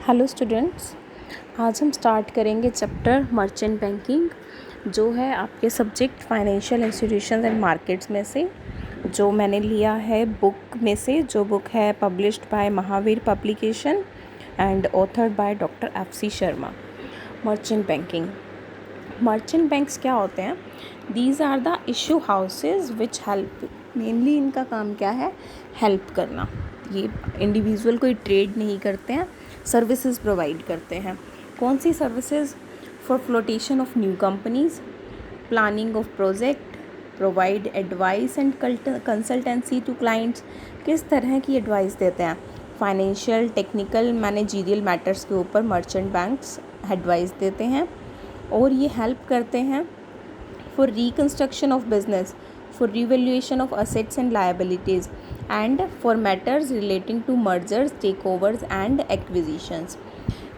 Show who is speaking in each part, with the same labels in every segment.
Speaker 1: Hello students, आज हम start करेंगे चैप्टर मर्चेंट बैंकिंग, जो है आपके subject financial institutions and markets में से, जो मैंने लिया है बुक में से, जो बुक है published by Mahavir publication and authored by doctor F C. Sharma. Merchant banking, merchant banks क्या होते हैं? These are the issue houses which help, mainly इनका काम क्या है? हेल्प करना। ये इंडिविजुअल कोई ट्रेड नहीं करते हैं, सर्विसेज प्रोवाइड करते हैं। कौन सी services? For flotation of new companies, planning of project, provide advice and consultancy to clients. किस तरह की एडवाइस देते हैं? फाइनेंशियल, टेक्निकल, मैनेजरियल मैटर्स के ऊपर मर्चेंट बैंक्स एडवाइस देते हैं। और ये हेल्प करते हैं for reconstruction of business, for revaluation of assets and liabilities and for matters relating to mergers, takeovers and acquisitions.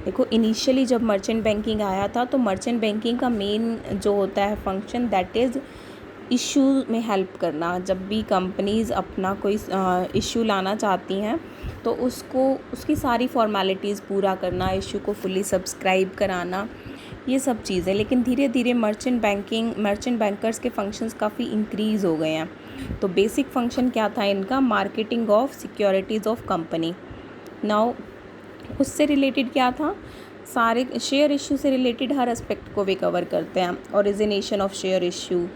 Speaker 1: देखो, इनिशियली जब मर्चेंट बैंकिंग आया था तो मर्चेंट बैंकिंग का मेन जो होता है फंक्शन, दैट इज़ इशू में हेल्प करना। जब भी कंपनीज़ अपना कोई इशू लाना चाहती हैं तो उसकी सारी फॉर्मेलिटीज़ पूरा करना, इशू को फुली सब्सक्राइब कराना, ये सब चीज़ें। लेकिन धीरे धीरे मर्चेंट बैंकर्स के फंक्शंस काफ़ी इंक्रीज़ हो गए हैं। तो बेसिक फंक्शन क्या था इनका? Marketing of securities of company. Now उससे रिलेटेड क्या था? सारे शेयर इशू से रिलेटेड हर एस्पेक्ट को वे कवर करते हैं। Origination of share issue,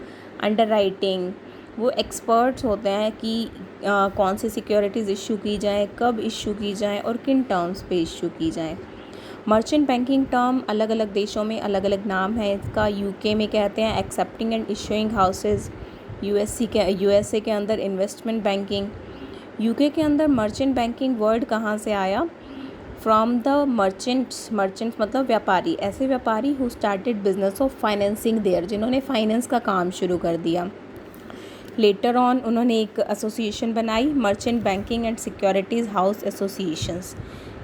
Speaker 1: underwriting, वो एक्सपर्ट्स होते हैं कि कौन सी सिक्योरिटीज़ इशू की जाए, कब इशू की जाए और किन टर्म्स पे इशू की जाए। मर्चेंट बैंकिंग टर्म अलग अलग देशों में अलग अलग नाम है इसका। यूके में कहते हैं accepting and issuing houses, USA के अंदर इन्वेस्टमेंट बैंकिंग। यूके के अंदर मर्चेंट बैंकिंग वर्ड कहाँ से आया? फ्रॉम द मर्चेंट्स मतलब व्यापारी, ऐसे व्यापारी who started business of financing there, जिन्होंने फाइनेंस का काम शुरू कर दिया। लेटर ऑन उन्होंने एक एसोसिएशन बनाई, merchant banking and securities house associations,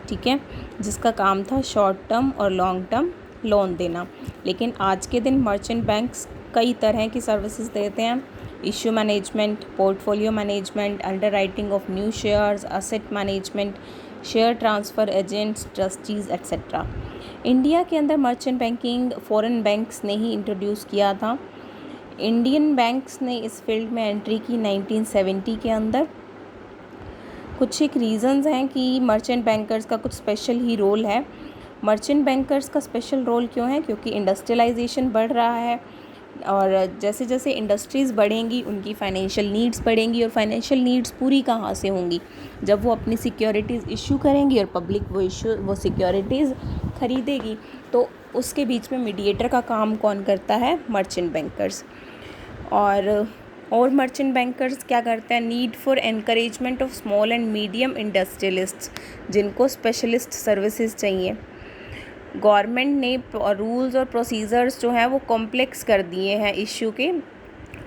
Speaker 1: ठीक है, जिसका काम था शॉर्ट टर्म और लॉन्ग टर्म लोन देना। लेकिन आज के दिन मर्चेंट बैंक्स कई तरह की सर्विसेज देते हैं। Issue management, portfolio management, underwriting of new shares, asset management, share transfer agents, trustees etcetera. India के अंदर मर्चेंट बैंकिंग फॉरेन बैंक्स ने ही इंट्रोड्यूस किया था। इंडियन बैंक्स ने इस फील्ड में एंट्री की 1970 के अंदर। कुछ एक रीज़न्स हैं कि मर्चेंट बैंकर्स का कुछ स्पेशल ही रोल है। मर्चेंट बैंकर्स का स्पेशल रोल क्यों है? क्योंकि इंडस्ट्रियलाइजेशन बढ़ रहा है और जैसे जैसे इंडस्ट्रीज़ बढ़ेंगी उनकी फाइनेंशियल नीड्स बढ़ेंगी, और फाइनेंशियल नीड्स पूरी कहाँ से होंगी? जब वो अपनी सिक्योरिटीज़ इशू करेंगी और पब्लिक वो सिक्योरिटीज़ खरीदेगी। तो उसके बीच में मीडिएटर का काम कौन करता है? Merchant bankers. और मर्चेंट बैंकर्स क्या करते हैं? Need for encouragement of small and medium industrialists, जिनको स्पेशलिस्ट सर्विसेज चाहिए। गवर्नमेंट ने रूल्स और प्रोसीजर्स जो हैं वो कॉम्प्लेक्स कर दिए हैं इशू के।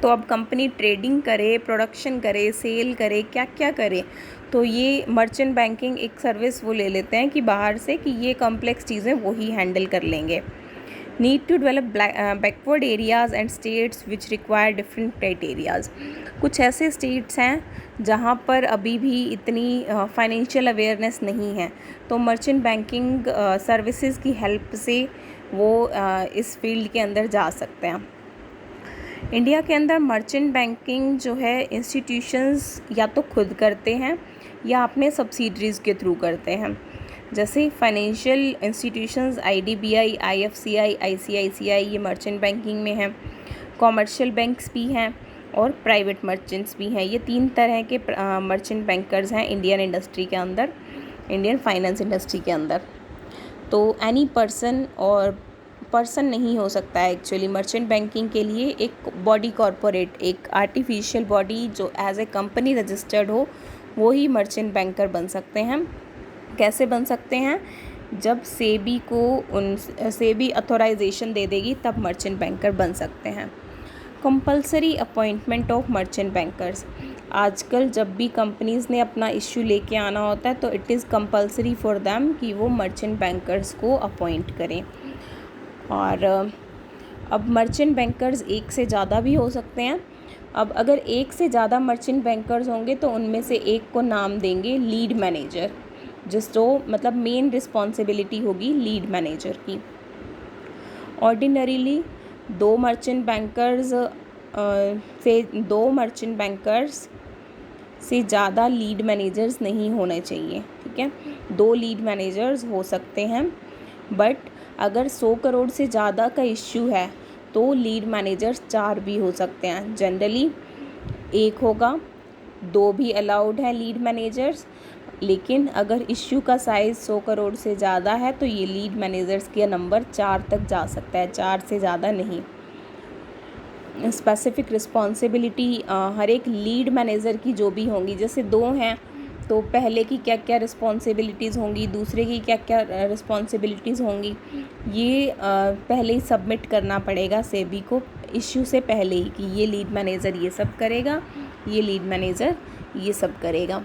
Speaker 1: तो अब कंपनी ट्रेडिंग करे, प्रोडक्शन करे, सेल करे, क्या क्या करे, तो ये मर्चेंट बैंकिंग एक सर्विस वो ले लेते हैं कि बाहर से, कि ये कॉम्प्लेक्स चीज़ें वो ही हैंडल कर लेंगे। Need to develop backward areas and states which require different criterias. कुछ ऐसे स्टेट्स हैं जहाँ पर अभी भी इतनी फाइनेंशियल अवेयरनेस नहीं है, तो मर्चेंट बैंकिंग सर्विसेज की हेल्प से वो इस फील्ड के अंदर जा सकते हैं। इंडिया के अंदर मर्चेंट बैंकिंग जो है इंस्टीट्यूशंस या तो खुद करते हैं या अपने सब्सिडरीज़ के थ्रू करते हैं। जैसे financial institutions IDBI, IFCI, ICICI, ये मर्चेंट बैंकिंग में हैं। कॉमर्शियल बैंक्स भी हैं और प्राइवेट मर्चेंट्स भी हैं। ये तीन तरह के मर्चेंट बैंकर्स हैं इंडियन इंडस्ट्री के अंदर, इंडियन फाइनेंस इंडस्ट्री के अंदर। तो एनी पर्सन नहीं हो सकता है एक्चुअली। मर्चेंट बैंकिंग के लिए एक बॉडी कॉरपोरेट, एक आर्टिफिशियल बॉडी जो एज ए कंपनी रजिस्टर्ड हो, वो ही मर्चेंट बैंकर बन सकते हैं। कैसे बन सकते हैं? जब सेबी अथॉराइजेशन दे देगी तब मर्चेंट बैंकर बन सकते हैं। Compulsory appointment of merchant bankers. आजकल जब भी कंपनीज़ ने अपना इश्यू लेके आना होता है तो it is compulsory for them कि वो मर्चेंट बैंकर्स को अपॉइंट करें। और अब मर्चेंट बैंकर्स एक से ज़्यादा भी हो सकते हैं। अब अगर एक से ज़्यादा मर्चेंट बैंकर्स होंगे तो उनमें से एक को नाम देंगे लीड मैनेजर। जो मतलब मेन रिस्पॉन्सिबिलिटी होगी लीड मैनेजर की। ऑर्डिनरीली दो मर्चेंट बैंकर्स से ज़्यादा लीड मैनेजर्स नहीं होने चाहिए, ठीक है। 2 लीड मैनेजर्स हो सकते हैं, बट अगर 100 करोड़ से ज़्यादा का इश्यू है तो लीड मैनेजर्स 4 भी हो सकते हैं। जनरली 1 होगा, 2 भी अलाउड है लीड मैनेजर्स, लेकिन अगर इश्यू का साइज़ 100 करोड़ से ज़्यादा है तो ये लीड मैनेजर्स का नंबर 4 तक जा सकता है, 4 से ज़्यादा नहीं। स्पेसिफिक रिस्पॉन्सिबिलिटी हर एक लीड मैनेजर की जो भी होंगी, जैसे 2 हैं तो पहले की क्या क्या रिस्पॉन्सिबिलिटीज़ होंगी, दूसरे की क्या क्या रिस्पॉन्सिबिलिटीज़ होंगी, ये पहले ही सबमिट करना पड़ेगा सेबी को इश्यू से पहले ही कि ये लीड मैनेजर ये सब करेगा, ये लीड मैनेजर ये सब करेगा।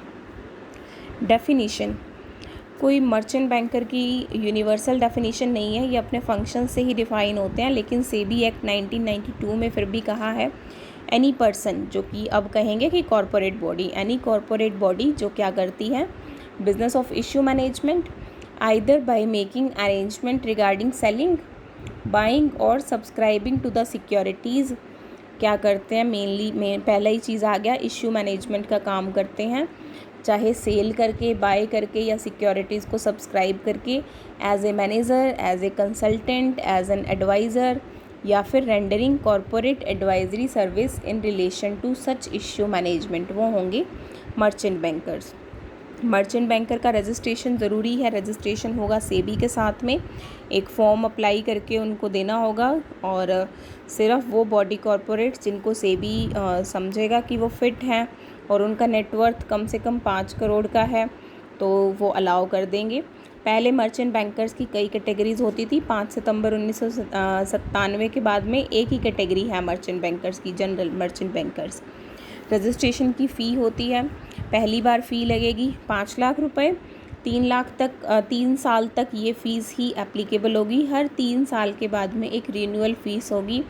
Speaker 1: डेफिनीशन, कोई मर्चेंट बैंकर की यूनिवर्सल डेफिनेशन नहीं है, ये अपने फंक्शन से ही डिफ़ाइन होते हैं, लेकिन सेबी एक्ट 1992 में फिर भी कहा है एनी पर्सन, जो कि अब कहेंगे कि corporate body, any corporate body जो क्या करती है business of issue management either by making arrangement regarding selling, buying और सब्सक्राइबिंग टू द सिक्योरिटीज़, क्या करते हैं मेनली पहला ही चीज़ आ गया, इश्यू मैनेजमेंट का काम करते हैं, चाहे सेल करके, बाय करके या सिक्योरिटीज़ को सब्सक्राइब करके, as a manager, as a consultant, as an adviser, या फिर rendering corporate advisory service in relation to such issue management, वो होंगे मर्चेंट बैंकर्स। मर्चेंट बैंकर का रजिस्ट्रेशन ज़रूरी है, रजिस्ट्रेशन होगा सेबी के साथ में, एक फॉर्म अप्लाई करके उनको देना होगा, और सिर्फ वो बॉडी कॉरपोरेट जिनको सेबी समझेगा कि वो फिट हैं और उनका नेटवर्थ कम से कम 5 करोड़ का है तो वो अलाउ कर देंगे। पहले मर्चेंट बैंकर्स की कई कैटेगरीज़ होती थी, 5 सितंबर 1997 के बाद में एक ही कैटेगरी है मर्चेंट बैंकर्स की, जनरल मर्चेंट बैंकर्स। रजिस्ट्रेशन की फ़ी होती है, पहली बार फ़ी लगेगी 5 लाख रुपए, 3 साल तक ये फ़ीस ही एप्लीकेबल होगी। हर 3 साल के बाद में एक रिन्यूअल फ़ीस होगी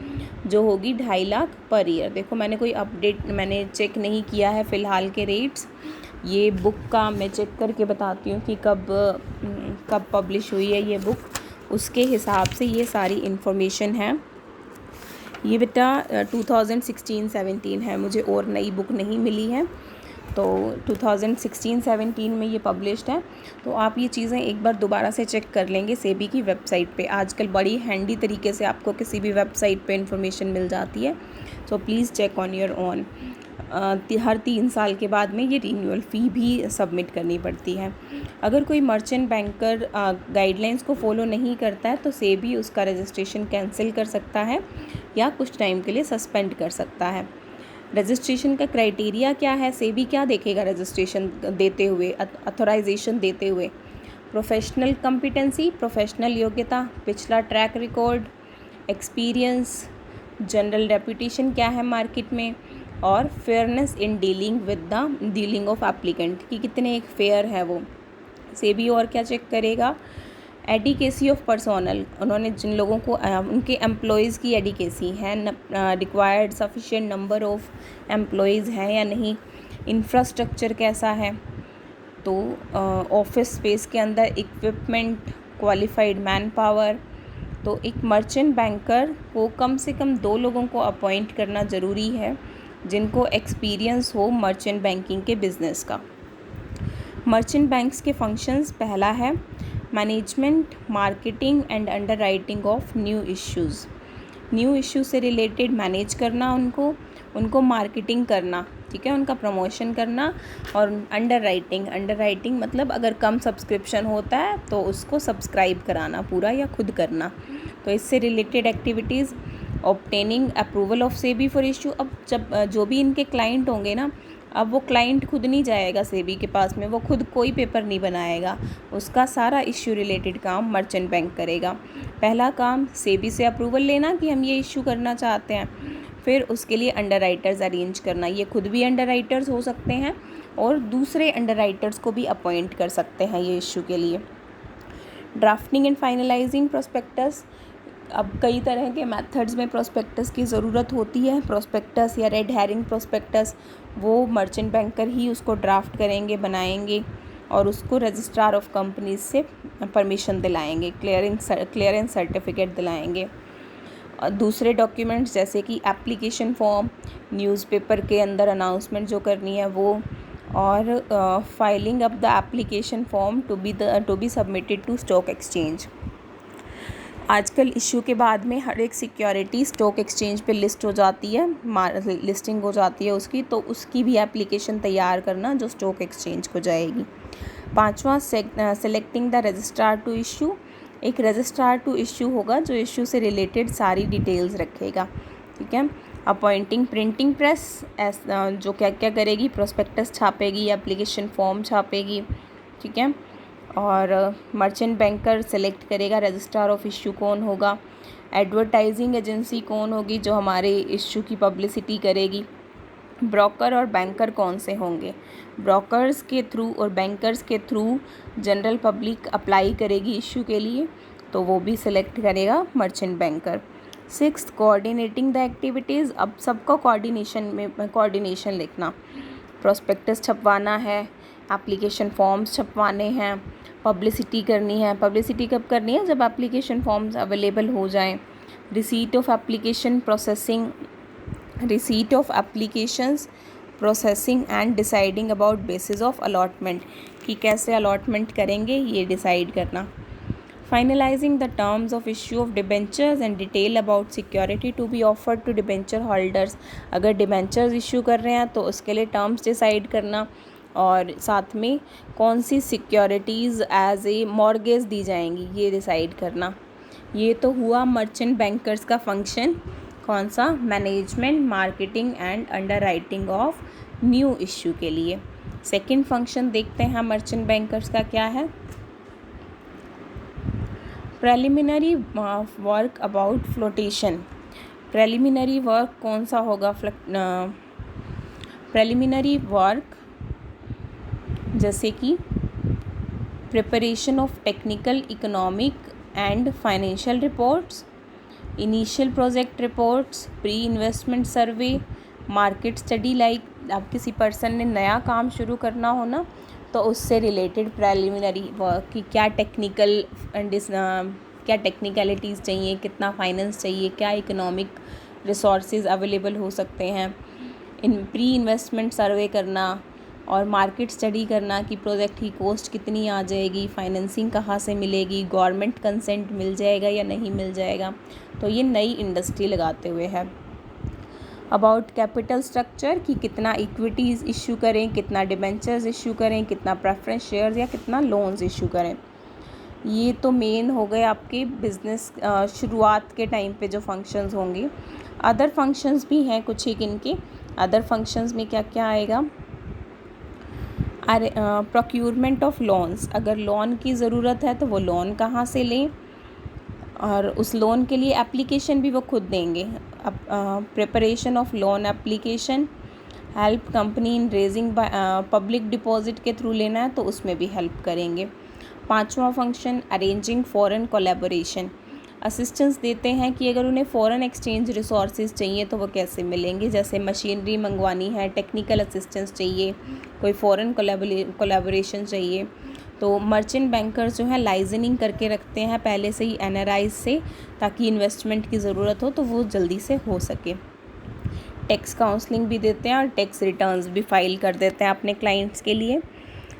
Speaker 1: जो होगी 2.5 लाख पर ईयर। देखो मैंने कोई अपडेट मैंने चेक नहीं किया है फ़िलहाल के रेट्स, ये बुक का मैं चेक करके बताती हूँ कि कब पब्लिश हुई है ये बुक, उसके हिसाब से ये सारी इन्फॉर्मेशन है। ये बेटा 2016-17 है, मुझे और नई बुक नहीं मिली है, तो 2016-17 में ये पब्लिश्ड है। तो आप ये चीज़ें एक बार दोबारा से चेक कर लेंगे सेबी की वेबसाइट पे, आजकल बड़ी हैंडी तरीके से आपको किसी भी वेबसाइट पे इन्फॉर्मेशन मिल जाती है, तो please check on your own. हर 3 साल के बाद में ये रिन्यूअल फ़ी भी सबमिट करनी पड़ती है। अगर कोई मर्चेंट बैंकर गाइडलाइंस को फॉलो नहीं करता है तो सेबी उसका रजिस्ट्रेशन कैंसिल कर सकता है या कुछ टाइम के लिए सस्पेंड कर सकता है। रजिस्ट्रेशन का क्राइटेरिया क्या है, सेबी क्या देखेगा रजिस्ट्रेशन देते हुए, अथॉराइजेशन देते हुए? प्रोफेशनल कॉम्पिटेंसी, प्रोफेशनल योग्यता, पिछला track record, experience, general reputation क्या है मार्केट में, और fairness in dealing of applicant कि कितने एक फेयर है वो। सेबी और क्या चेक करेगा? एडिकेसी ऑफ पर्सोनल, उन्होंने जिन लोगों को उनके एम्प्लॉयज़ की एडिकेसी है, required sufficient number of employees हैं या नहीं, इंफ्रास्ट्रक्चर कैसा है, तो ऑफिस स्पेस के अंदर इक्विपमेंट, क्वालिफाइड मैन पावर। तो एक मर्चेंट बैंकर को कम से कम 2 लोगों को अपॉइंट करना ज़रूरी है जिनको एक्सपीरियंस हो मर्चेंट बैंकिंग के बिज़नेस का। मर्चेंट बैंक्स के फंक्शंस, पहला है management, marketing and under writing of new issues, new issue से रिलेटेड मैनेज करना, उनको मार्केटिंग करना, ठीक है, उनका प्रमोशन करना, और अंडर राइटिंग मतलब अगर कम सब्सक्रिप्शन होता है तो उसको सब्सक्राइब कराना पूरा या खुद करना, तो इससे related activities. Obtaining approval of SEBI for issue, अब जब जो भी इनके क्लाइंट होंगे ना, अब वो क्लाइंट खुद नहीं जाएगा सेबी के पास में, वो खुद कोई पेपर नहीं बनाएगा, उसका सारा इश्यू रिलेटेड काम मर्चेंट बैंक करेगा। पहला काम सेबी से अप्रूवल लेना कि हम ये इश्यू करना चाहते हैं, फिर उसके लिए अंडर राइटर्स अरेंज करना, ये खुद भी अंडर राइटर्स हो सकते हैं और दूसरे अंडर राइटर्स को भी अपॉइंट कर सकते हैं ये इश्यू के लिए। ड्राफ्टिंग एंड फाइनलाइजिंग प्रोस्पेक्टस, अब कई तरह के मेथड्स में प्रोस्पेक्टस की ज़रूरत होती है, प्रोस्पेक्टस या रेड हेरिंग प्रोस्पेक्टस वो मर्चेंट बैंकर ही उसको ड्राफ्ट करेंगे, बनाएंगे, और उसको रजिस्ट्रार ऑफ कंपनीज से परमिशन दिलाएंगे, क्लियरेंस सर्टिफिकेट दिलाएंगे। दूसरे डॉक्यूमेंट्स जैसे कि एप्लीकेशन फॉर्म, न्यूज़पेपर के अंदर अनाउंसमेंट जो करनी है वो, और filing up the application form to be submitted to stock exchange. आजकल इशू के बाद में हर एक सिक्योरिटी स्टॉक एक्सचेंज पे लिस्ट हो जाती है, लिस्टिंग हो जाती है उसकी, तो उसकी भी एप्लीकेशन तैयार करना जो स्टॉक एक्सचेंज को जाएगी। 5वां selecting the registrar to issue. एक रजिस्ट्रार टू इशू होगा जो इशू से रिलेटेड सारी डिटेल्स रखेगा, ठीक है। अपॉइंटिंग प्रिंटिंग प्रेस, जो क्या क्या करेगी, प्रोस्पेक्टस छापेगी, एप्लीकेशन फॉर्म छापेगी, ठीक है। और मर्चेंट बैंकर सेलेक्ट करेगा रजिस्ट्रार ऑफ इशू कौन होगा। एडवर्टाइजिंग एजेंसी कौन होगी जो हमारे इशू की पब्लिसिटी करेगी। ब्रोकर और बैंकर कौन से होंगे, ब्रोकर्स के थ्रू और बैंकर्स के थ्रू जनरल पब्लिक अप्लाई करेगी इशू के लिए, तो वो भी सिलेक्ट करेगा merchant banker. 6th coordinating the activities. अब सबका कोऑर्डिनेशन लिखना, प्रोस्पेक्टस छपवाना है, एप्लीकेशन फॉर्म्स छपवाने हैं, पब्लिसिटी करनी है। पब्लिसिटी कब करनी है, जब एप्लीकेशन फॉर्म्स अवेलेबल हो जाएं। Receipt of application processing, receipt of applications processing and deciding about basis of allotment, कि कैसे अलॉटमेंट करेंगे ये डिसाइड करना। Finalising the terms of issue of debentures and detail about security to be offered to debenture holders. अगर debentures issue कर रहे हैं तो उसके लिए टर्म्स डिसाइड करना, और साथ में कौन सी सिक्योरिटीज़ एज ए मॉर्गेज दी जाएंगी ये डिसाइड करना। ये तो हुआ मर्चेंट बैंकर्स का फंक्शन, कौन सा, management, marketing and underwriting of new issue के लिए। सेकंड फंक्शन देखते हैं मर्चेंट बैंकर्स का क्या है। Preliminary work about flotation. Preliminary work कौन सा होगा, प्रेलिमिनरी वर्क जैसे कि preparation of technical, economic and financial reports, initial project reports, pre investment survey, market study. Like आप किसी पर्सन ने नया काम शुरू करना हो ना, तो उससे रिलेटेड प्रेलिमिनरी वर्क की क्या टेक्निकलिटीज़ चाहिए, कितना फाइनेंस चाहिए, क्या इकोनॉमिक रिसोर्सेज अवेलेबल हो सकते हैं, इन प्री इन्वेस्टमेंट सर्वे करना, और मार्केट स्टडी करना कि प्रोजेक्ट की कॉस्ट कितनी आ जाएगी, फाइनेंसिंग कहाँ से मिलेगी, गवर्नमेंट कंसेंट मिल जाएगा या नहीं मिल जाएगा। तो ये नई इंडस्ट्री लगाते हुए है। अबाउट कैपिटल स्ट्रक्चर, कि कितना इक्विटीज़ इशू करें, कितना डिबेंचर्स इशू करें, कितना प्रेफरेंस शेयर्स या कितना लोन्स इशू करें। ये तो मेन हो गए आपके बिज़नेस शुरुआत के टाइम पे जो फंक्शंस होंगे। अदर फंक्शंस भी हैं कुछ एक इनके। अदर फंक्शंस में क्या क्या आएगा, प्रोक्यूरमेंट ऑफ लोन्स। अगर लोन की ज़रूरत है तो वो लोन कहाँ से लें, और उस लोन के लिए एप्लीकेशन भी वो खुद देंगे। अब preparation of loan application, help company in raising public deposit के थ्रू लेना है तो उसमें भी हेल्प करेंगे। 5वां function arranging foreign collaboration, assistance देते हैं कि अगर उन्हें फ़ॉरेन एक्सचेंज रिसोर्सेज चाहिए तो वो कैसे मिलेंगे। जैसे मशीनरी मंगवानी है, टेक्निकल असिस्टेंस चाहिए, कोई फ़ॉरेन कोलैबोरेशन चाहिए, तो मर्चेंट बैंकर्स जो है लाइजनिंग करके रखते हैं पहले से ही एनआरआईज से, ताकि इन्वेस्टमेंट की ज़रूरत हो तो वो जल्दी से हो सके। टैक्स काउंसलिंग भी देते हैं और टैक्स रिटर्न्स भी फाइल कर देते हैं अपने क्लाइंट्स के लिए।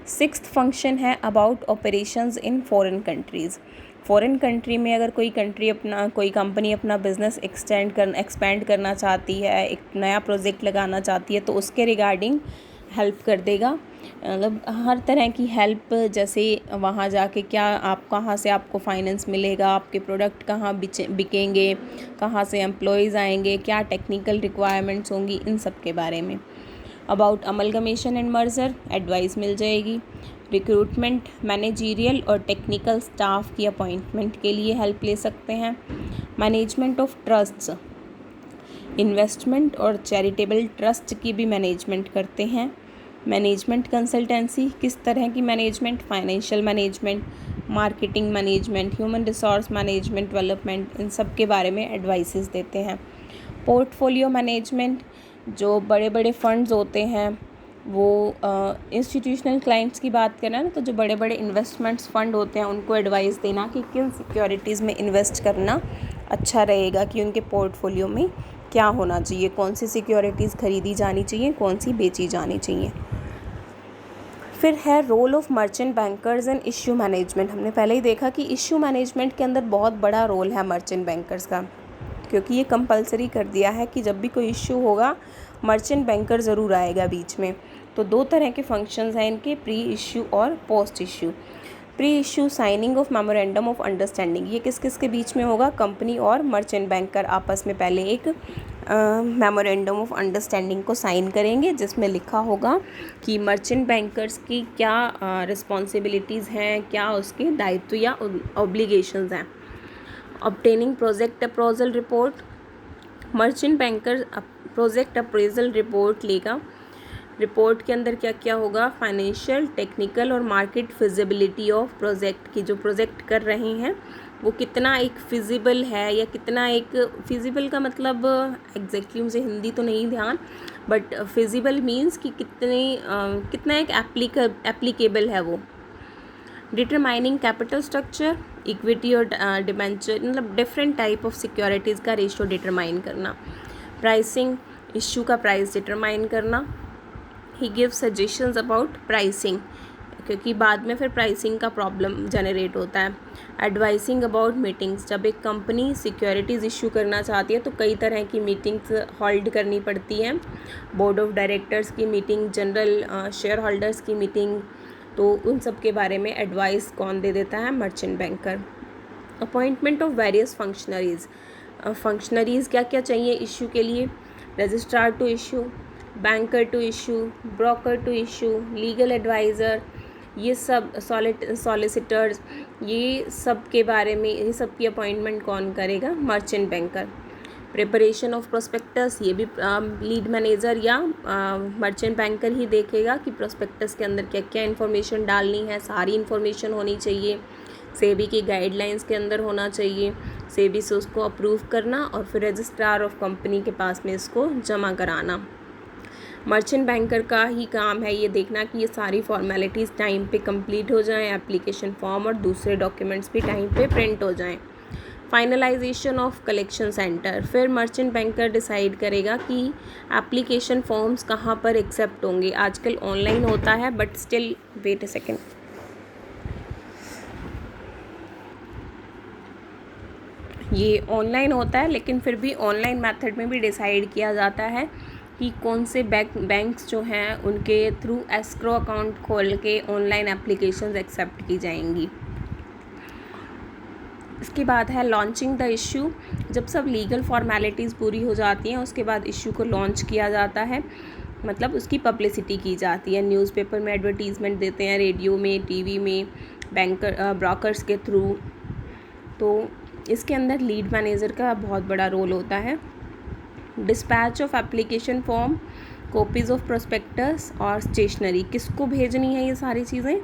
Speaker 1: 6th फंक्शन है about operations in foreign countries. Foreign country में अगर कोई कंपनी अपना बिज़नेस एक्सपेंड करना चाहती है, एक नया प्रोजेक्ट लगाना चाहती है, तो उसके रिगार्डिंग हेल्प कर देगा। मतलब हर तरह की हेल्प, जैसे वहाँ जाके कहाँ से आपको फाइनेंस मिलेगा, आपके प्रोडक्ट कहाँ बिकेंगे, कहाँ से एम्प्लॉयज़ आएंगे, क्या टेक्निकल रिक्वायरमेंट्स होंगी, इन सब के बारे में। About amalgamation and merger advice मिल जाएगी। रिक्रूटमेंट, मैनेजीरियल और टेक्निकल स्टाफ की अपॉइंटमेंट के लिए हेल्प ले सकते हैं। मैनेजमेंट ऑफ ट्रस्ट्स, इन्वेस्टमेंट और चैरिटेबल ट्रस्ट की भी मैनेजमेंट करते हैं। मैनेजमेंट कंसल्टेंसी, किस तरह की management, financial management, marketing management, human resource management, development, इन सब के बारे में एडवाइसेस देते हैं। पोर्टफोलियो मैनेजमेंट, जो बड़े बड़े फंड्स होते हैं वो इंस्टीट्यूशनल क्लाइंट्स की बात करें ना, तो जो बड़े बड़े इन्वेस्टमेंट्स फ़ंड होते हैं उनको एडवाइस देना कि किन सिक्योरिटीज़ में इन्वेस्ट करना अच्छा रहेगा, कि उनके पोर्टफोलियो में क्या होना चाहिए, कौन सी सिक्योरिटीज़ खरीदी जानी चाहिए, कौन सी बेची जानी चाहिए। फिर है role of merchant bankers and issue management. हमने पहले ही देखा कि इश्यू मैनेजमेंट के अंदर बहुत बड़ा रोल है मर्चेंट बैंकर्स का, क्योंकि ये कंपलसरी कर दिया है कि जब भी कोई इश्यू होगा मर्चेंट बैंकर ज़रूर आएगा बीच में। तो दो तरह के फंक्शंस हैं इनके, प्री इश्यू और post issue. Pre issue signing off memorandum of understanding, ये किस किस के बीच में होगा? कंपनी और मर्चेंट बैंकर आपस में पहले एक मेमोरेंडम ऑफ अंडरस्टैंडिंग को साइन करेंगे, जिसमें लिखा होगा कि मर्चेंट बैंकर्स की क्या रिस्पॉन्सिबिलिटीज़ हैं, क्या उसके दायित्व या ऑब्लिगेशंस हैं। Obtaining project appraisal report, merchant banker project appraisal report लेगा। रिपोर्ट के अंदर क्या क्या होगा? फाइनेंशियल, टेक्निकल और मार्केट फिजिबिलिटी ऑफ प्रोजेक्ट, की जो प्रोजेक्ट कर रहे हैं वो कितना एक फिजिबल है, या कितना एक फिजिबल का मतलब एग्जैक्टली मुझे हिंदी तो नहीं ध्यान, बट फिजिबल मीन्स कि कितना एक एप्लीकेबल है वो। डिटरमाइनिंग कैपिटल स्ट्रक्चर, इक्विटी और डिबेंचर, मतलब डिफरेंट टाइप ऑफ सिक्योरिटीज़ का रेशियो डिटरमाइन करना। प्राइसिंग, इश्यू का प्राइस डिटरमाइन करना। ही गिव सजेशंस अबाउट प्राइसिंग, क्योंकि बाद में फिर प्राइसिंग का प्रॉब्लम जनरेट होता है। एडवाइसिंग अबाउट मीटिंग्स, जब एक कंपनी सिक्योरिटीज़ इशू करना चाहती है तो कई तरह की मीटिंग्स होल्ड करनी पड़ती हैं। बोर्ड ऑफ डायरेक्टर्स की मीटिंग, जनरल शेयर होल्डर्स की मीटिंग, तो उन सब के बारे में एडवाइस कौन दे देता है? Merchant banker. Appointment of various functionaries, functionaries क्या क्या चाहिए इशू के लिए? Registrar to issue, banker to issue, broker to issue, legal adviser, ये सब सॉलिसिटर्स, ये सब के बारे में, ये सब की अपॉइंटमेंट कौन करेगा? Merchant banker. Preparation of prospectus, ये भी लीड मैनेजर या मर्चेंट बैंकर ही देखेगा कि प्रोस्पेक्टस के अंदर क्या क्या इन्फॉर्मेशन डालनी है, सारी इन्फॉर्मेशन होनी चाहिए, सेबी की गाइडलाइंस के अंदर होना चाहिए, सेबी से उसको अप्रूव करना और फिर रजिस्ट्रार ऑफ कंपनी के पास में इसको जमा कराना। मर्चेंट बैंकर का ही काम है ये देखना कि ये सारी फॉर्मेलिटीज़ टाइम पे कंप्लीट हो जाएं, एप्लीकेशन फॉर्म और दूसरे डॉक्यूमेंट्स भी टाइम पे प्रिंट हो जाएं। फाइनलाइजेशन ऑफ कलेक्शन सेंटर, फिर मर्चेंट बैंकर डिसाइड करेगा कि एप्लीकेशन फॉर्म्स कहाँ पर एक्सेप्ट होंगे। आजकल ऑनलाइन होता है, but still wait a second, ये ऑनलाइन होता है लेकिन फिर भी ऑनलाइन मेथड में भी डिसाइड किया जाता है कि कौन से बैंक्स जो हैं उनके थ्रू एस्क्रो अकाउंट खोल के ऑनलाइन एप्लीकेशंस एक्सेप्ट की जाएंगी। इसके बाद है लॉन्चिंग द इशू, जब सब लीगल फॉर्मेलिटीज़ पूरी हो जाती हैं उसके बाद इशू को लॉन्च किया जाता है, मतलब उसकी पब्लिसिटी की जाती है। न्यूज़पेपर में एडवर्टीज़मेंट देते हैं, रेडियो में, टीवी में, ब्रोकर्स के थ्रू। तो इसके अंदर लीड मैनेजर का बहुत बड़ा रोल होता है। Dispatch of application form, copies of prospectus और स्टेशनरी, किसको भेजनी है ये सारी चीज़ें?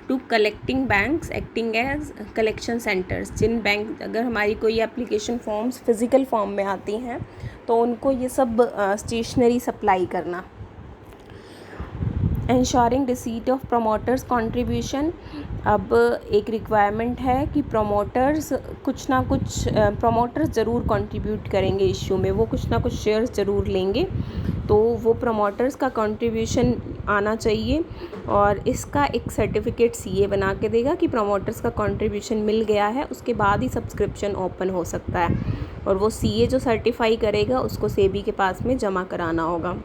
Speaker 1: To collecting banks acting as collection centres, जिन बैंक, अगर हमारी कोई एप्लीकेशन फॉर्म्स फिज़िकल फॉर्म में आती हैं तो उनको ये सब स्टेशनरी सप्लाई करना। Ensuring receipt of promoters contribution, अब एक रिक्वायरमेंट है कि प्रमोटर्स कुछ ना कुछ प्रमोटर्स ज़रूर कंट्रीब्यूट करेंगे इश्यू में, वो कुछ ना कुछ शेयर्स ज़रूर लेंगे, तो वो प्रमोटर्स का कंट्रीब्यूशन आना चाहिए और इसका एक सर्टिफिकेट सीए बना के देगा कि प्रमोटर्स का कंट्रीब्यूशन मिल गया है, उसके बाद ही सब्सक्रिप्शन ओपन हो सकता है और वो सीए जो सर्टिफाई करेगा उसको सेबी के पास में जमा कराना होगा।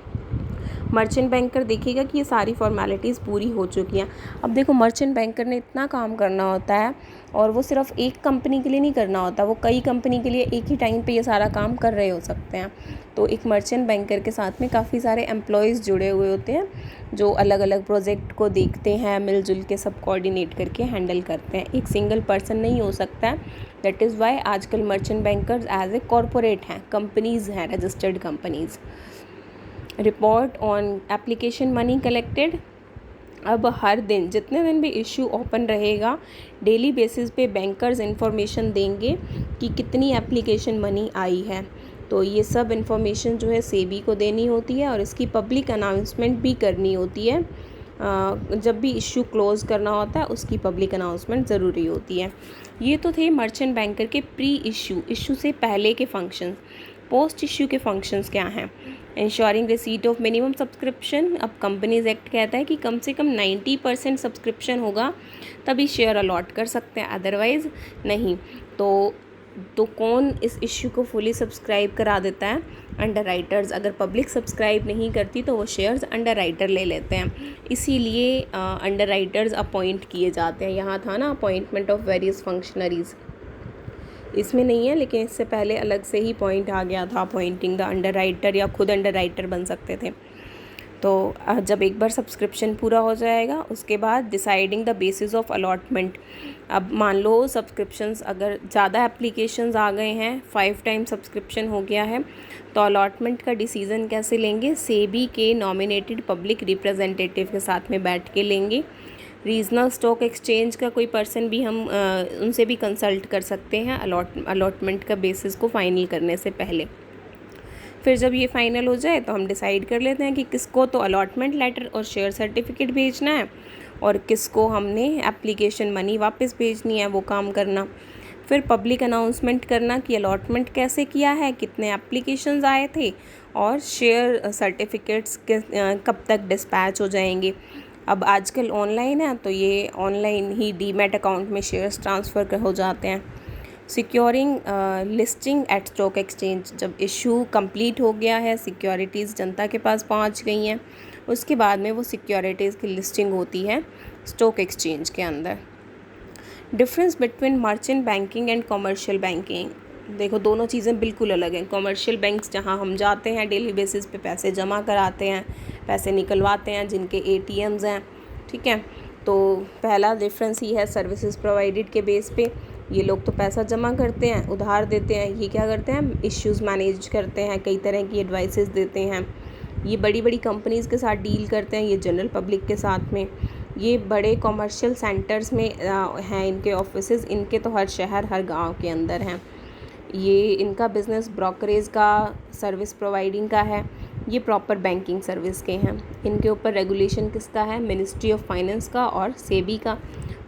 Speaker 1: मर्चेंट बैंकर देखेगा कि ये सारी फॉर्मेलिटीज़ पूरी हो चुकी हैं। अब देखो मर्चेंट बैंकर ने इतना काम करना होता है और वो सिर्फ एक कंपनी के लिए नहीं करना होता, वो कई कंपनी के लिए एक ही टाइम पे ये सारा काम कर रहे हो सकते हैं। तो एक मर्चेंट बैंकर के साथ में काफ़ी सारे एम्प्लॉयज़ जुड़े हुए होते हैं जो अलग अलग प्रोजेक्ट को देखते हैं, मिलजुल के सब कोऑर्डिनेट करके हैंडल करते हैं। एक सिंगल पर्सन नहीं हो सकता है। दैट इज़ वाई आजकल merchant bankers as a corporate हैं, कंपनीज़ हैं, registered companies. Report on application money collected, अब हर दिन जितने दिन भी इशू ओपन रहेगा डेली बेसिस पे बैंकर्स इंफॉर्मेशन देंगे कि कितनी एप्लीकेशन मनी आई है। तो ये सब इन्फॉर्मेशन जो है सेबी को देनी होती है और इसकी पब्लिक अनाउंसमेंट भी करनी होती है। जब भी इशू क्लोज़ करना होता है उसकी पब्लिक अनाउंसमेंट ज़रूरी होती है। ये तो थे मर्चेंट बैंकर के प्री इशू से पहले के फंक्शंस। पोस्ट इशू के फंक्शंस क्या हैं? Ensuring receipt of minimum subscription. अब कंपनीज एक्ट कहता है कि कम से कम 90% सब्सक्रिप्शन होगा तभी शेयर अलॉट कर सकते हैं, अदरवाइज़ नहीं। तो कौन इस इशू को फुली सब्सक्राइब करा देता है? Under writers. अगर पब्लिक सब्सक्राइब नहीं करती तो वो शेयर्स अंडर राइटर ले लेते हैं, इसीलिए अंडर राइटर्स अपॉइंट किए जाते हैं। यहाँ था ना अपॉइंटमेंट ऑफ वेरियस फंक्शनरीज, इसमें नहीं है, लेकिन इससे पहले अलग से ही पॉइंट आ गया था अपॉइंटिंग द अंडर राइटर, या खुद अंडर राइटर बन सकते थे। तो जब एक बार सब्सक्रिप्शन पूरा हो जाएगा उसके बाद deciding the basis of allotment. अब मान लो सब्सक्रिप्शंस अगर ज़्यादा एप्लीकेशंस आ गए हैं, 5 टाइम सब्सक्रिप्शन हो गया है, तो अलॉटमेंट का डिसीज़न कैसे लेंगे? सेबी के नॉमिनेटेड पब्लिक रिप्रेजेंटेटिव के साथ में बैठ के लेंगे। रीजनल स्टॉक एक्सचेंज का कोई पर्सन भी हम उनसे भी कंसल्ट कर सकते हैं अलॉटमेंट का बेसिस को फाइनल करने से पहले। फिर जब ये फाइनल हो जाए तो हम डिसाइड कर लेते हैं कि किसको तो अलॉटमेंट लेटर और शेयर सर्टिफिकेट भेजना है और किसको हमने एप्लीकेशन मनी वापस भेजनी है, वो काम करना। फिर पब्लिक अनाउंसमेंट करना कि अलॉटमेंट कैसे किया है, कितने एप्लीकेशंस आए थे और शेयर सर्टिफिकेट्स कब तक डिस्पैच हो जाएंगे। अब आजकल ऑनलाइन है तो ये ऑनलाइन ही डीमैट अकाउंट में शेयर्स ट्रांसफ़र हो जाते हैं। Securing listing at stock exchange. जब इशू कंप्लीट हो गया है, सिक्योरिटीज़ जनता के पास पहुंच गई हैं, उसके बाद में वो सिक्योरिटीज़ की लिस्टिंग होती है स्टॉक एक्सचेंज के अंदर। Difference between merchant banking and commercial banking. देखो दोनों चीज़ें बिल्कुल अलग हैं। कॉमर्शियल बैंक्स जहां हम जाते हैं डेली बेसिस पे पैसे जमा कराते हैं, पैसे निकलवाते हैं, जिनके ATMs हैं, ठीक है। तो पहला डिफरेंस ही है सर्विसेज प्रोवाइडेड के बेस पे। ये लोग तो पैसा जमा करते हैं, उधार देते हैं, ये क्या करते हैं? इश्यूज़ मैनेज करते हैं, कई तरह की एडवाइसेस देते हैं। ये बड़ी बड़ी कंपनीज़ के साथ डील करते हैं, ये जनरल पब्लिक के साथ में। ये बड़े कॉमर्शियल सेंटर्स में हैं इनके ऑफिसेज, इनके तो हर शहर हर गांव के अंदर हैं। ये इनका बिज़नेस ब्रोकरेज का, सर्विस प्रोवाइडिंग का है, ये प्रॉपर बैंकिंग सर्विस के हैं। इनके ऊपर रेगुलेशन किसका है? मिनिस्ट्री ऑफ फाइनेंस का और सेबी का।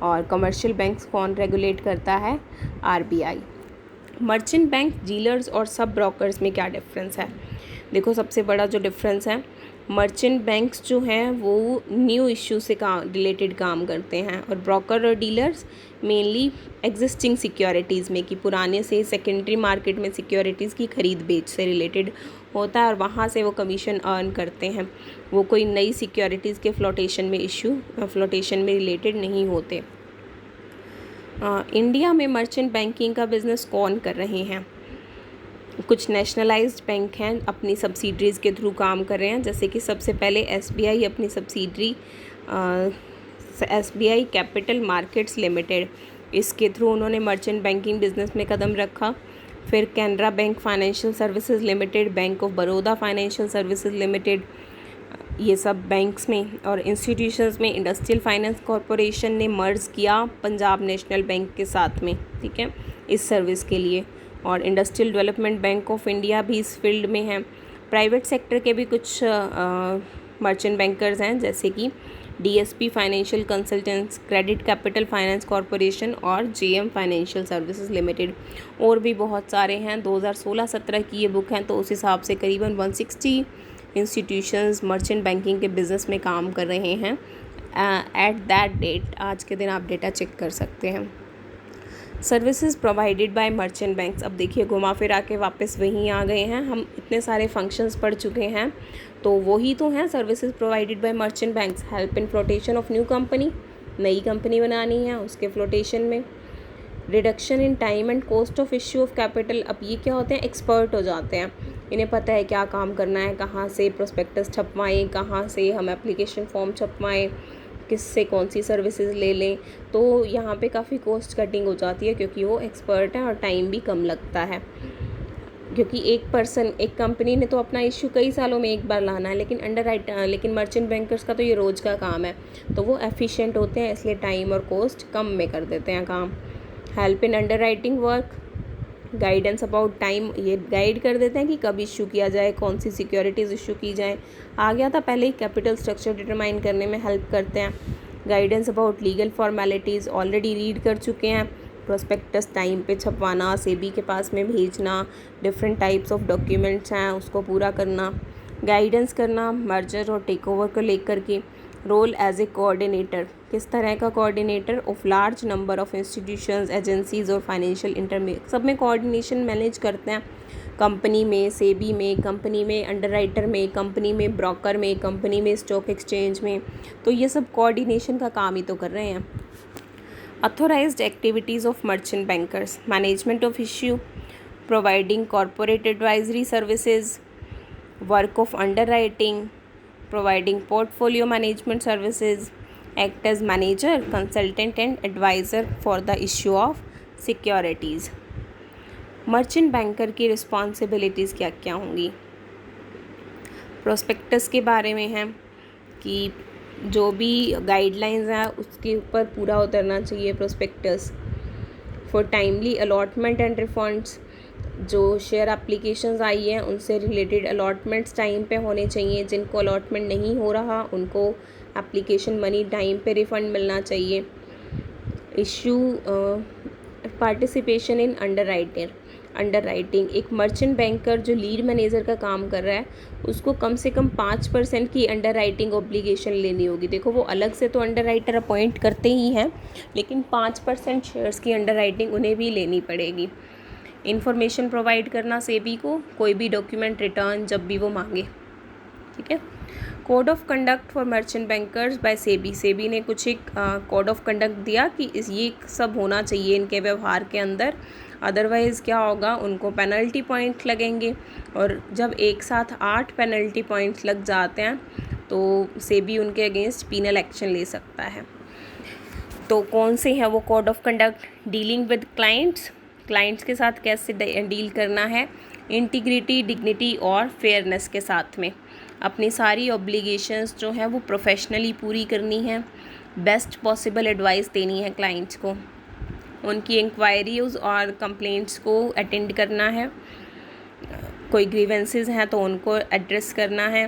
Speaker 1: और कमर्शियल बैंक्स कौन रेगुलेट करता है? RBI। मर्चेंट बैंक डीलर्स और सब ब्रोकर्स में क्या डिफरेंस है? देखो सबसे बड़ा जो डिफरेंस है, मर्चेंट बैंक्स जो हैं वो न्यू इश्यू से रिलेटेड काम करते हैं और ब्रोकर और डीलर्स मेनली एग्जिस्टिंग सिक्योरिटीज़ में, कि पुराने से सेकेंडरी मार्केट में सिक्योरिटीज़ की ख़रीद बेच से रिलेटेड होता है और वहाँ से वो कमीशन अर्न करते हैं। वो कोई नई सिक्योरिटीज़ के फ्लोटेशन में रिलेटेड नहीं होते। इंडिया में मर्चेंट बैंकिंग का बिज़नेस कौन कर रहे हैं? कुछ नेशनलाइज्ड बैंक हैं, अपनी सब्सिडरीज़ के थ्रू काम कर रहे हैं। जैसे कि सबसे पहले SBI अपनी subsidiary SBI capital markets limited, इसके थ्रू उन्होंने मर्चेंट बैंकिंग बिज़नेस में कदम रखा। फिर Canara bank financial services limited, bank of Baroda financial services limited, ये सब बैंक्स में और इंस्टीट्यूशंस में इंडस्ट्रियल फाइनेंस कॉरपोरेशन ने मर्ज किया पंजाब नेशनल बैंक के साथ में, ठीक है, इस सर्विस के लिए। और industrial development bank of India भी इस फील्ड में है। प्राइवेट सेक्टर के भी कुछ मर्चेंट बैंकर्स हैं, जैसे कि DSP financial consultants, credit capital finance corporation और JM फाइनेंशियल सर्विसेज लिमिटेड, और भी बहुत सारे हैं। 2016-17 की ये बुक है, तो उस हिसाब से करीबन 160 इंस्टीट्यूशंस मर्चेंट बैंकिंग के बिज़नेस में काम कर रहे हैं एट दैट डेट। आज के दिन आप डेटा चेक कर सकते हैं। Services provided by merchant banks. अब देखिए घुमा फिरा के वापस वहीं आ गए हैं। हम इतने सारे फंक्शंस पढ़ चुके हैं, तो वही तो हैं services provided by merchant banks. Help in flotation of new company, नई कंपनी बनानी है उसके फ्लोटेशन में। Reduction in time and cost of issue of capital. अब ये क्या होते हैं? एक्सपर्ट हो जाते हैं, इन्हें पता है क्या काम करना है, कहाँ से प्रोस्पेक्टस छपवाएं, कहाँ से हम एप्लीकेशन फॉर्म छपवाएं, किससे कौन सी सर्विसेज ले लें। तो यहाँ पे काफ़ी कॉस्ट कटिंग हो जाती है क्योंकि वो एक्सपर्ट हैं और टाइम भी कम लगता है। क्योंकि एक कंपनी ने तो अपना इश्यू कई सालों में एक बार लाना है, लेकिन मर्चेंट बैंकर्स का तो ये रोज़ का काम है, तो वो एफिशिएंट होते हैं, इसलिए टाइम और कॉस्ट कम में कर देते हैं काम। Help in under writing work. Guidance about time, ये गाइड कर देते हैं कि कब इशू किया जाए, कौन सी सिक्योरिटीज़ इशू की जाए। आ गया था पहले ही, कैपिटल स्ट्रक्चर डिटरमाइन करने में हेल्प करते हैं। Guidance about legal formalities already read कर चुके हैं। प्रोस्पेक्टस टाइम पे छपवाना, सेबी के पास में भेजना, डिफरेंट टाइप्स ऑफ डॉक्यूमेंट्स हैं उसको पूरा करना, गाइडेंस करना मर्जर और टेक ओवर को लेकर के। रोल एज ए कोऑर्डिनेटर, किस तरह का coordinator of large number of institutions, agencies और फाइनेंशियल सब में कोऑर्डिनेशन मैनेज करते हैं। कंपनी में, सेबी में, कंपनी में अंडरराइटर में, कंपनी में ब्रोकर में, कंपनी में स्टॉक एक्सचेंज में, तो ये सब कोऑर्डिनेशन का काम ही तो कर रहे हैं। Authorised activities of merchant bankers, management of issue, providing corporate advisory services, work of underwriting, providing portfolio management services, act as manager, consultant and advisor for the issue of securities। Merchant banker की responsibilities क्या क्या होंगी? Prospectus के बारे में है कि जो भी गाइडलाइंस हैं उसके ऊपर पूरा उतरना चाहिए prospectus. For timely allotment and refunds, जो शेयर एप्लीकेशंस आई हैं उनसे रिलेटेड अलॉटमेंट्स टाइम पे होने चाहिए। जिनको अलॉटमेंट नहीं हो रहा उनको एप्लीकेशन मनी टाइम पे रिफ़ंड मिलना चाहिए। इशू पार्टिसिपेशन इन अंडरराइटिंग, एक मर्चेंट बैंकर जो लीड मैनेजर का काम कर रहा है उसको कम से कम 5% की अंडरराइटिंग ऑब्लिगेशन लेनी होगी। देखो वो अलग से तो अंडरराइटर अपॉइंट करते ही हैं, लेकिन 5% शेयर्स की अंडरराइटिंग उन्हें भी लेनी पड़ेगी। इन्फॉर्मेशन प्रोवाइड करना सेबी को, कोई भी डॉक्यूमेंट रिटर्न जब भी वो मांगे, ठीक है। Code of conduct for merchant bankers by SEBI, SEBI ने कुछ एक कोड ऑफ कंडक्ट दिया कि ये सब होना चाहिए इनके व्यवहार के अंदर, अदरवाइज़ क्या होगा, उनको पेनल्टी पॉइंट लगेंगे। और जब एक साथ 8 पेनल्टी पॉइंट्स लग जाते हैं तो सेबी उनके अगेंस्ट पीनल एक्शन ले सकता है। तो कौन से हैं वो code of conduct? Dealing with clients के साथ कैसे डील करना है, इंटीग्रिटी, डिग्निटी और फेयरनेस के साथ में। अपनी सारी ऑब्लिगेशंस जो हैं वो प्रोफेशनली पूरी करनी है, बेस्ट पॉसिबल एडवाइस देनी है क्लाइंट्स को, उनकी इंक्वायरीज और कंप्लेंट्स को अटेंड करना है, कोई ग्रीवेंसेस हैं तो उनको एड्रेस करना है,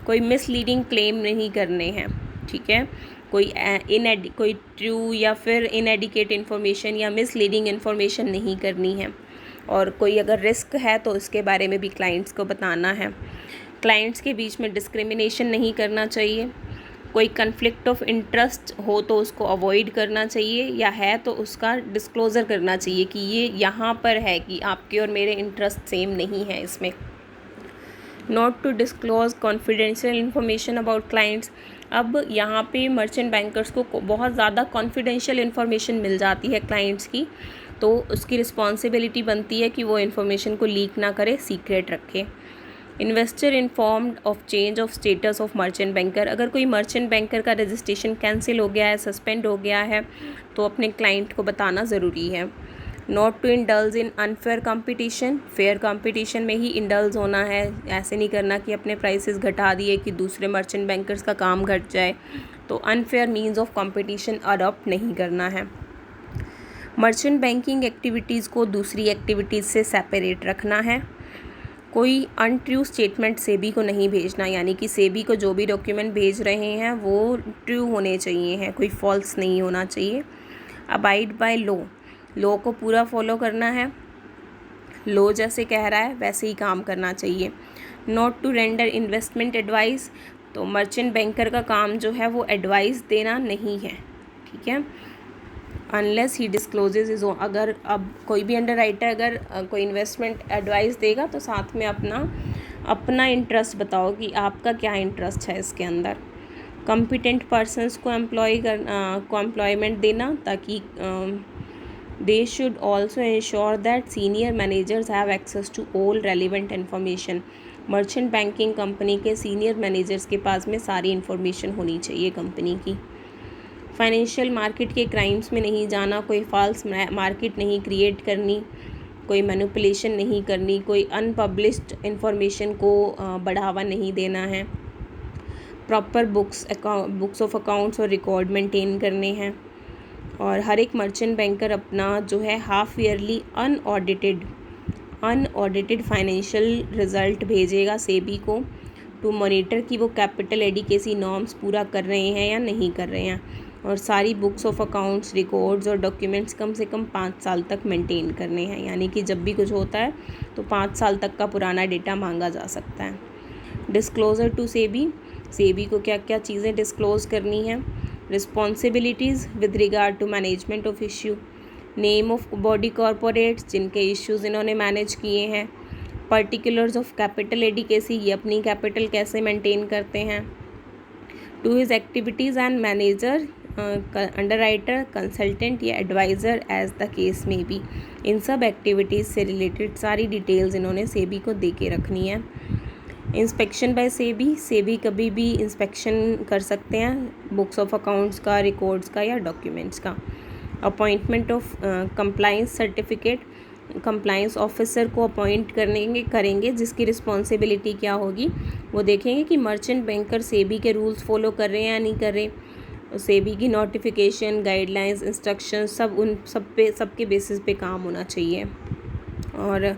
Speaker 1: कोई मिसलीडिंग क्लेम नहीं करने हैं, ठीक है। कोई ट्रू या फिर इनएडिकेट इन्फॉर्मेशन या मिसलीडिंग इन्फॉर्मेशन नहीं करनी है, और कोई अगर रिस्क है तो उसके बारे में भी क्लाइंट्स को बताना है। क्लाइंट्स के बीच में डिस्क्रिमिनेशन नहीं करना चाहिए, कोई कन्फ्लिक्ट ऑफ इंटरेस्ट हो तो उसको अवॉइड करना चाहिए, या है तो उसका डिस्क्लोज़र करना चाहिए कि ये यहाँ पर है कि आपके और मेरे इंटरेस्ट सेम नहीं है इसमें। Not to disclose confidential information about clients, अब यहाँ पे मर्चेंट बैंकर्स को बहुत ज़्यादा कॉन्फिडेंशियल इन्फॉर्मेशन मिल जाती है क्लाइंट्स की, तो उसकी रिस्पॉन्सिबिलिटी बनती है कि वो इन्फॉर्मेशन को लीक ना करे, सीक्रेट रखे। Investor informed of change of status of merchant banker, अगर कोई मर्चेंट बैंकर का रजिस्ट्रेशन कैंसिल हो गया है, सस्पेंड हो गया है, तो अपने क्लाइंट को बताना ज़रूरी है। Not to indulge in unfair competition, fair competition में ही इंडल्ज होना है, ऐसे नहीं करना कि अपने प्राइसेस घटा दिए कि दूसरे मर्चेंट बैंकर्स का काम घट जाए, तो unfair means of competition adopt नहीं करना है। मर्चेंट बैंकिंग एक्टिविटीज़ को दूसरी एक्टिविटीज़ से सेपरेट रखना है। कोई अनट्रू स्टेटमेंट सेबी को नहीं भेजना, यानी कि सेबी को जो भी डॉक्यूमेंट भेज रहे हैं वो ट्रू होने चाहिए हैं, कोई फॉल्स नहीं होना चाहिए। अबाइड बाय लॉ को पूरा फॉलो करना है, लॉ जैसे कह रहा है वैसे ही काम करना चाहिए। Not to render investment advice, तो मर्चेंट बैंकर का काम जो है वो एडवाइस देना नहीं है, ठीक है। अनलेस ही डिस्क्लोजेज इज, अगर अब कोई भी अंडरराइटर अगर कोई इन्वेस्टमेंट एडवाइस देगा तो साथ में अपना इंटरेस्ट बताओ कि आपका क्या इंटरेस्ट है इसके अंदर। कॉम्पिटेंट पर्सनस को एम्प्लॉयमेंट देना, ताकि they should also ensure that senior managers have access to all relevant information, merchant banking company के सीनियर मैनेजर्स के पास में सारी इन्फॉर्मेशन होनी चाहिए कंपनी की। फाइनेंशियल मार्केट के क्राइम्स में नहीं जाना, कोई फॉल्स मार्केट नहीं क्रिएट करनी, कोई मैनिपुलेशन नहीं करनी, कोई अनपब्लिश्ड इन्फॉर्मेशन को बढ़ावा नहीं देना है। प्रॉपर बुक्स ऑफ अकाउंट्स और रिकॉर्ड मेंटेन करने हैं। और हर एक मर्चेंट बैंकर अपना जो है half yearly unaudited financial result भेजेगा सेबी को टू मॉनिटर कि वो कैपिटल एडिकेसी नॉर्म्स पूरा कर रहे हैं या नहीं कर रहे हैं। और सारी बुक्स ऑफ अकाउंट्स, रिकॉर्ड्स और डॉक्यूमेंट्स कम से कम 5 साल तक मेंटेन करने हैं, यानी कि जब भी कुछ होता है तो 5 साल तक का पुराना डेटा मांगा जा सकता है। डिस्क्लोजर टू सेबी को क्या क्या चीज़ें डिस्क्लोज करनी है। Responsibilities with regard to management of issue, name of body corporates जिनके इश्यूज़ इन्होंने मैनेज किए हैं, पर्टिकुलर्स ऑफ कैपिटल एडिकेसी, ये अपनी कैपिटल कैसे मेंटेन करते हैं, to his activities and manager, underwriter, consultant या एडवाइज़र एज द केस में बी। इन सब एक्टिविटीज़ से रिलेटेड सारी डिटेल्स इन्होंने सेबी को दे के रखनी है। इंस्पेक्शन बाय सेबी कभी भी इंस्पेक्शन कर सकते हैं बुक्स ऑफ अकाउंट्स का, रिकॉर्ड्स का या डॉक्यूमेंट्स का। Appointment of compliance certificate, compliance officer को अपॉइंट करेंगे जिसकी रिस्पॉन्सिबिलिटी क्या होगी, वो देखेंगे कि मर्चेंट बैंकर सेबी के रूल्स फॉलो कर रहे हैं या नहीं कर रहे। सेबी की नोटिफिकेशन, गाइडलाइंस, इंस्ट्रक्शंस सबके बेसिस पे काम होना चाहिए। और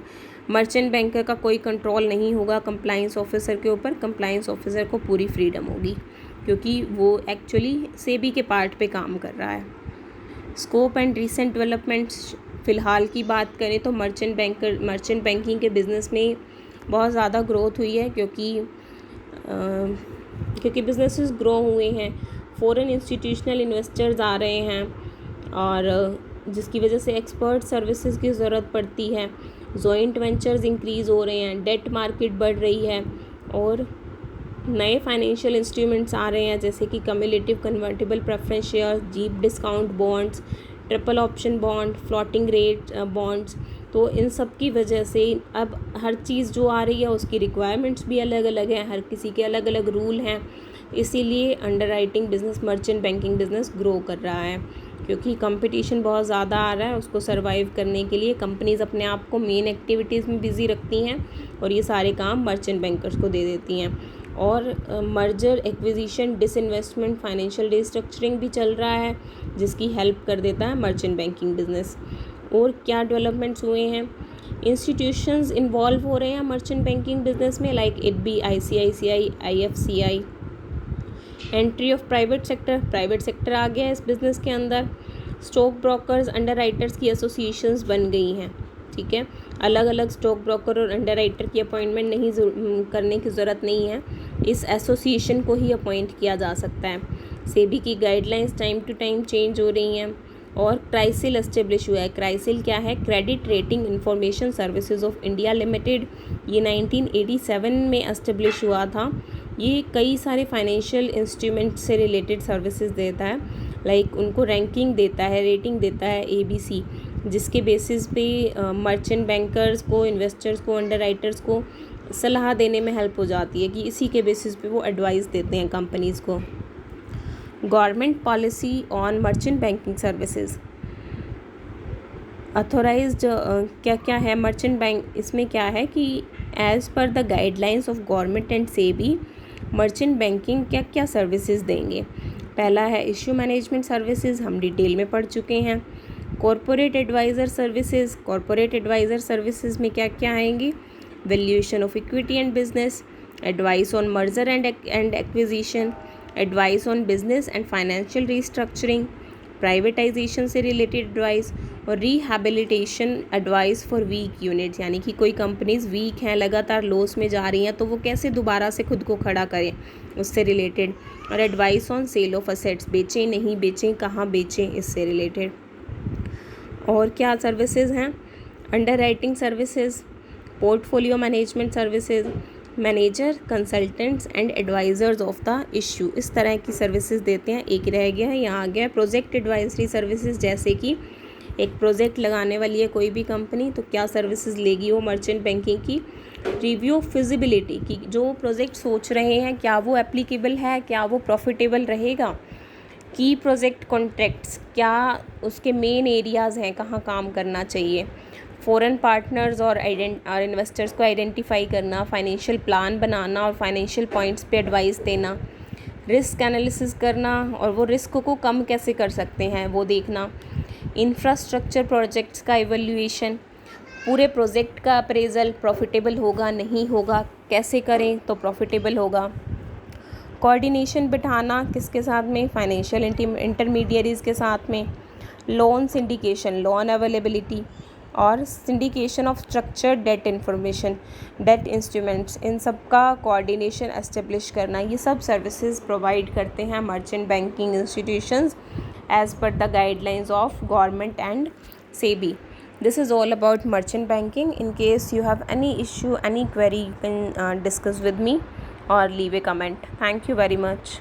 Speaker 1: मर्चेंट बैंकर का कोई कंट्रोल नहीं होगा कंप्लायंस ऑफिसर के ऊपर। कंप्लायंस ऑफिसर को पूरी फ्रीडम होगी क्योंकि वो एक्चुअली सेबी के पार्ट पे काम कर रहा है। स्कोप एंड रीसेंट डेवलपमेंट्स, फ़िलहाल की बात करें तो मर्चेंट बैंकिंग के बिज़नेस में बहुत ज़्यादा ग्रोथ हुई है क्योंकि बिजनेसेस ग्रो हुए हैं, फॉरेन इंस्टीट्यूशनल इन्वेस्टर्स आ रहे हैं और जिसकी वजह से एक्सपर्ट सर्विसेज की ज़रूरत पड़ती है, जॉइंट वेंचर्स इंक्रीज़ हो रहे हैं, डेट मार्केट बढ़ रही है और नए फाइनेंशियल इंस्ट्रूमेंट्स आ रहे हैं जैसे कि cumulative convertible preference shares, deep discount bonds, triple option bond, floating rate bonds. तो इन सब की वजह से अब हर चीज़ जो आ रही है उसकी रिक्वायरमेंट्स भी अलग अलग हैं, हर किसी के अलग अलग रूल हैं, इसीलिए underwriting business, merchant banking business grow कर रहा है क्योंकि कंपटीशन बहुत ज़्यादा आ रहा है। उसको सर्वाइव करने के लिए कंपनीज़ अपने आप को मेन एक्टिविटीज़ में बिज़ी रखती हैं और ये सारे काम मर्चेंट बैंकर्स को दे देती हैं। और merger, acquisition, disinvestment, financial restructuring भी चल रहा है जिसकी हेल्प कर देता है मर्चेंट बैंकिंग बिज़नेस। और क्या डेवलपमेंट्स हुए हैं, इंस्टीट्यूशंस इन्वॉल्व हो रहे हैं मर्चेंट बैंकिंग बिज़नेस में like ITB, ICICI, IFCI। Entry of private sector आ गया है इस बिज़नेस के अंदर। स्टॉक ब्रोकर्स, अंडरराइटर्स की एसोसिएशंस बन गई हैं, ठीक है। अलग अलग स्टॉक ब्रोकर और अंडरराइटर की अपॉइंटमेंट नहीं करने की ज़रूरत नहीं है, इस एसोसिएशन को ही अपॉइंट किया जा सकता है। सेबी की guidelines time to time change हो रही हैं और क्राइसिल एस्टेब्लिश हुआ है। क्राइसिल क्या है, credit rating information services of India limited, ये 1987 में एस्टेब्लिश हुआ था। ये कई सारे फाइनेंशियल इंस्ट्रूमेंट से रिलेटेड सर्विसेज देता है, लाइक उनको रैंकिंग देता है, रेटिंग देता है ABC, जिसके बेसिस पे मर्चेंट बैंकर्स को, इन्वेस्टर्स को, अंडरराइटर्स को सलाह देने में हेल्प हो जाती है कि इसी के बेसिस पे वो एडवाइस देते हैं कंपनीज़ को। Government policy on merchant banking services, authorised क्या क्या है मर्चेंट बैंक, इसमें क्या है कि as per the guidelines of government and SEBI merchant banking क्या क्या सर्विसेज देंगे। पहला है इश्यू मैनेजमेंट सर्विसेज, हम डिटेल में पढ़ चुके हैं। Corporate adviser services, corporate adviser services में क्या क्या आएंगी, valuation of equity and business, advice on merger and acquisition, advice on business and financial restructuring, privatisation से रिलेटेड एडवाइस और rehabilitation advice for weak units, यानी कि कोई कंपनीज वीक हैं, लगातार लॉस में जा रही हैं, तो वो कैसे दोबारा से खुद को खड़ा करें, उससे रिलेटेड। और advice on sale of assets, बेचें नहीं बेचें, कहाँ बेचें, इससे रिलेटेड। और क्या सर्विसेज हैं, underwriting services, portfolio management services, manager, consultants and advisers of the issue, इस तरह की सर्विसेज देते हैं। एक रह गया है, यहाँ आ गया प्रोजेक्ट एडवाइजरी सर्विसेज, जैसे कि एक प्रोजेक्ट लगाने वाली है कोई भी कंपनी तो क्या सर्विसेज लेगी वो मर्चेंट बैंकिंग की। रिव्यू ऑफ फिजिबिलिटी की, जो प्रोजेक्ट सोच रहे हैं क्या वो एप्लीकेबल है, क्या वो प्रॉफिटेबल रहेगा। की प्रोजेक्ट कॉन्ट्रैक्ट्स, क्या उसके मेन एरियाज़ हैं, कहाँ काम करना चाहिए। फॉरेन पार्टनर्स और इन्वेस्टर्स को आइडेंटिफाई करना, फाइनेंशियल प्लान बनाना और फाइनेंशियल पॉइंट्स पे एडवाइस देना। रिस्क एनालिसिस करना और वो रिस्क को कम कैसे कर सकते हैं वो देखना, इंफ्रास्ट्रक्चर प्रोजेक्ट्स का इवैल्यूएशन, पूरे प्रोजेक्ट का अप्रेजल, प्रॉफिटेबल होगा नहीं होगा, कैसे करें तो प्रॉफिटेबल होगा, कोऑर्डिनेशन बिठाना किसके साथ में, फाइनेंशियल इंटरमीडियरीज़ के साथ में, लोन सिंडिकेशन, लोन अवेलेबिलिटी और syndication of structured debt information, debt instruments, इन सब का कोऑर्डिनेशन एस्टेब्लिश करना, ये सब सर्विसेज प्रोवाइड करते हैं merchant banking institutions as per the guidelines of government and SEBI. This is all about merchant banking. In case you have any issue, any query, you can discuss with me or leave a comment. Thank you very much.